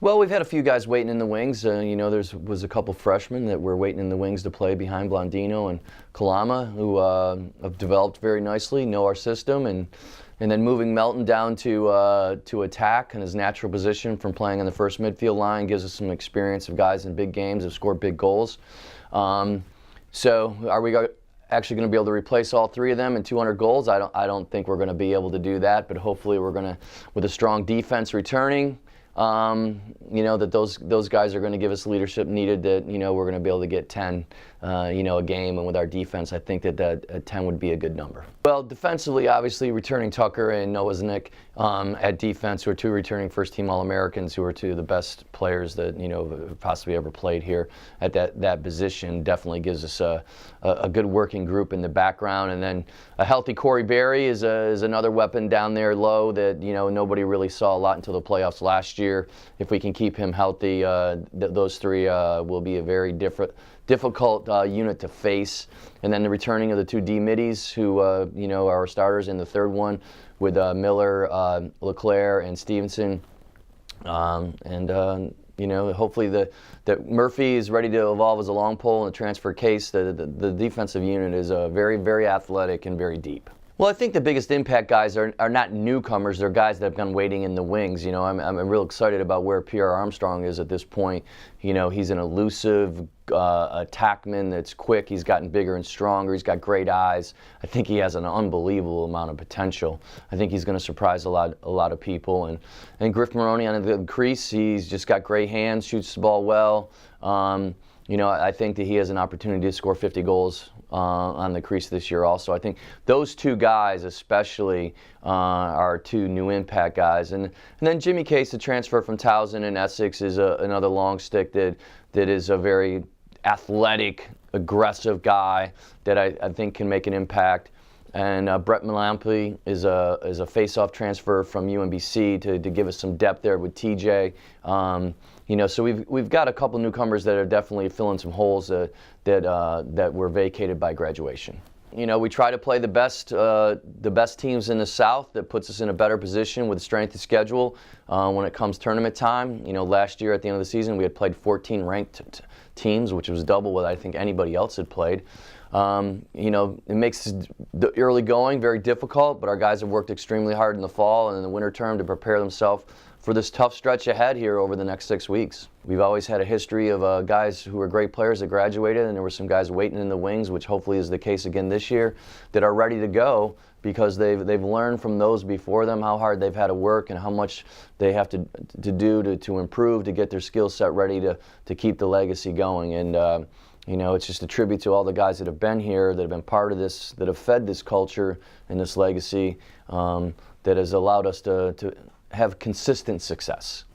Well, we've had a few guys waiting in the wings. There was a couple freshmen that were waiting in the wings to play behind Blondino and Kalama, who have developed very nicely, know our system, and then moving Melton down to attack in his natural position from playing on the first midfield line gives us some experience of guys in big games have scored big goals. So are we actually going to be able to replace all three of them in 200 goals? I don't think we're going to be able to do that, but hopefully we're going to, with a strong defense returning, that those guys are going to give us leadership needed that, we're going to be able to get 10, a game. And with our defense, I think that 10 would be a good number. Well, defensively, obviously, returning Tucker and Noaznik at defense, who are two returning first-team All-Americans, who are two of the best players that, possibly ever played here at that position, definitely gives us a good working group in the background. And then a healthy Corey Berry is another weapon down there low that, nobody really saw a lot until the playoffs last year. If we can keep him healthy, those three will be a very difficult unit to face. And then the returning of the two D middies, who are our starters, in the third one with Miller, LeClaire, and Stevenson. Hopefully that Murphy is ready to evolve as a long pole in the transfer case. The defensive unit is very, very athletic and very deep. Well, I think the biggest impact guys are not newcomers. They're guys that have been waiting in the wings. I'm real excited about where Pierre Armstrong is at this point. He's an elusive attackman that's quick. He's gotten bigger and stronger. He's got great eyes. I think he has an unbelievable amount of potential. I think he's going to surprise a lot of people. And Griff Maroney on the crease, he's just got great hands, shoots the ball well. I think that he has an opportunity to score 50 goals on the crease this year also. I think those two guys especially are two new impact guys. And then Jimmy Case, the transfer from Towson and Essex, is another long stick that is a very athletic, aggressive guy that I think can make an impact. And Brett Malampy is a face-off transfer from UMBC to give us some depth there with TJ. So we've got a couple newcomers that are definitely filling some holes that were vacated by graduation. We try to play the best teams in the South. That puts us in a better position with strength of schedule when it comes tournament time. Last year at the end of the season, we had played 14 ranked teams, which was double what I think anybody else had played. It makes the early going very difficult, but our guys have worked extremely hard in the fall and in the winter term to prepare themselves for this tough stretch ahead here over the next 6 weeks. We've always had a history of guys who are great players that graduated, and there were some guys waiting in the wings, which hopefully is the case again this year, that are ready to go because they've learned from those before them how hard they've had to work and how much they have to do to improve, to get their skill set ready to keep the legacy going. And it's just a tribute to all the guys that have been here, that have been part of this, that have fed this culture and this legacy that has allowed us to have consistent success.